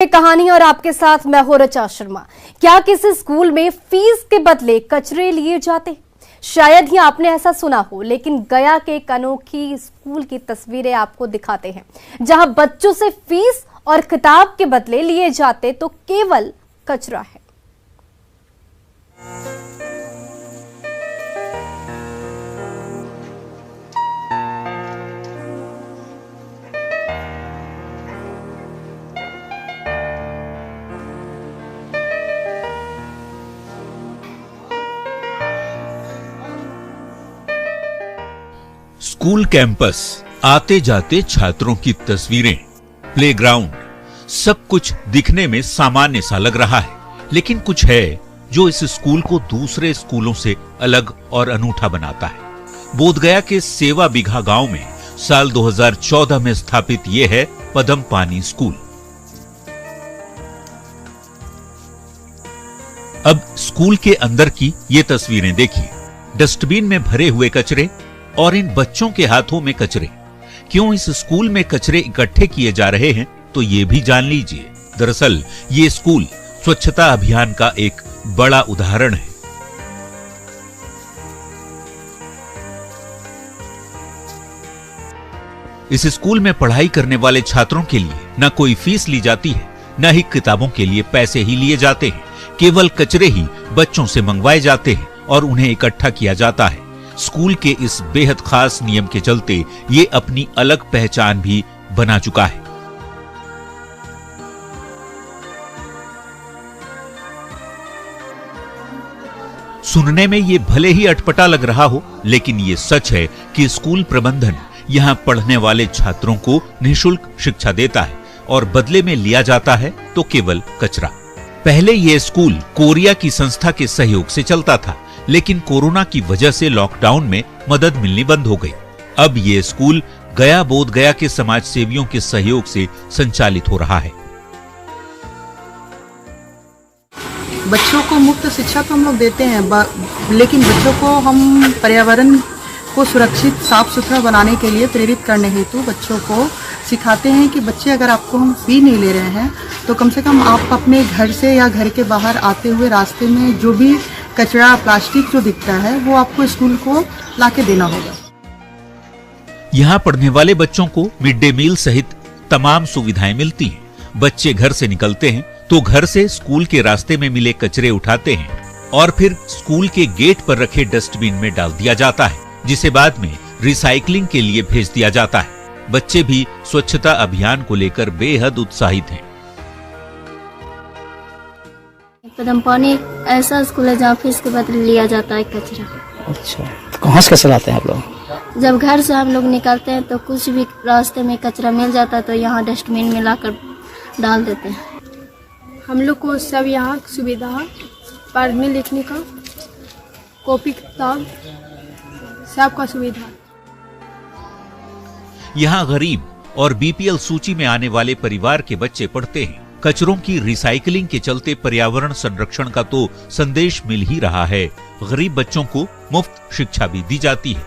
कहानी और आपके साथ मैं हूं ऋचा शर्मा। क्या किसी स्कूल में फीस के बदले कचरे लिए जाते? शायद ही आपने ऐसा सुना हो, लेकिन गया के एक अनोखी स्कूल की तस्वीरें आपको दिखाते हैं, जहां बच्चों से फीस और किताब के बदले लिए जाते तो केवल कचरा है। स्कूल कैंपस, आते जाते छात्रों की तस्वीरें, प्लेग्राउंड, सब कुछ दिखने में सामान्य सा लग रहा है, लेकिन कुछ है जो इस स्कूल को दूसरे स्कूलों से अलग और अनूठा बनाता है। बोधगया के सेवा बिघा गांव में साल 2014 में स्थापित यह है पदमपानी स्कूल। अब स्कूल के अंदर की ये तस्वीरें देखिए। डस्टबिन में भरे हुए कचरे और इन बच्चों के हाथों में कचरे। क्यों इस स्कूल में कचरे इकट्ठे किए जा रहे हैं, तो ये भी जान लीजिए। दरअसल ये स्कूल स्वच्छता अभियान का एक बड़ा उदाहरण है। इस स्कूल में पढ़ाई करने वाले छात्रों के लिए न कोई फीस ली जाती है, न ही किताबों के लिए पैसे ही लिए जाते हैं। केवल कचरे ही बच्चों से मंगवाए जाते हैं और उन्हें इकट्ठा किया जाता है। स्कूल के इस बेहद खास नियम के चलते ये अपनी अलग पहचान भी बना चुका है। सुनने में ये भले ही अटपटा लग रहा हो, लेकिन ये सच है कि स्कूल प्रबंधन यहां पढ़ने वाले छात्रों को निःशुल्क शिक्षा देता है और बदले में लिया जाता है तो केवल कचरा। पहले ये स्कूल कोरिया की संस्था के सहयोग से चलता था, लेकिन कोरोना की वजह से लॉकडाउन में मदद मिलनी बंद हो गई। अब ये स्कूल गया बोधगया के समाज सेवियों के सहयोग से संचालित हो रहा है। बच्चों को मुफ्त शिक्षा तो हम लोग देते हैं, लेकिन बच्चों को हम पर्यावरण को सुरक्षित साफ सुथरा बनाने के लिए प्रेरित करने हेतु बच्चों को सिखाते हैं कि बच्चे, अगर आपको हम फी नहीं ले रहे हैं तो कम से कम आप अपने घर से या घर के बाहर आते हुए रास्ते में जो भी कचरा, प्लास्टिक जो दिखता है वो आपको स्कूल को लाके देना होगा। यहाँ पढ़ने वाले बच्चों को मिड डे मील सहित तमाम सुविधाएं मिलती हैं। बच्चे घर से निकलते हैं तो घर से स्कूल के रास्ते में मिले कचरे उठाते हैं और फिर स्कूल के गेट पर रखे डस्टबिन में डाल दिया जाता है, जिसे बाद में रिसाइकलिंग के लिए भेज दिया जाता है। बच्चे भी स्वच्छता अभियान को लेकर बेहद उत्साहित हैं। पदमपानी ऐसा स्कूल है जहाँ फीस के बदले लिया जाता है कचरा। अच्छा, तो कहाँ से कचरा लाते हैं आप लोग? जब घर से हम लोग निकलते हैं तो कुछ भी रास्ते में कचरा मिल जाता है तो यहाँ डस्टबिन में लाकर डाल देते हैं। हम लोग को सब यहाँ सुविधा है, पढ़ने लिखने का, कॉपी किताब सबका सुविधा। यहाँ गरीब और बीपीएल सूची में आने वाले परिवार के बच्चे पढ़ते हैं। कचरों की रिसाइकलिंग के चलते पर्यावरण संरक्षण का तो संदेश मिल ही रहा है। गरीब बच्चों को मुफ्त शिक्षा भी दी जाती है।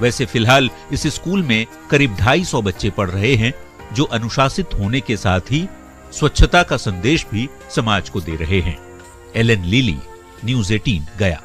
वैसे फिलहाल इस स्कूल में करीब 250 बच्चे पढ़ रहे हैं, जो अनुशासित होने के साथ ही स्वच्छता का संदेश भी समाज को दे रहे हैं। एलन लिली, न्यूज़ 18 गया।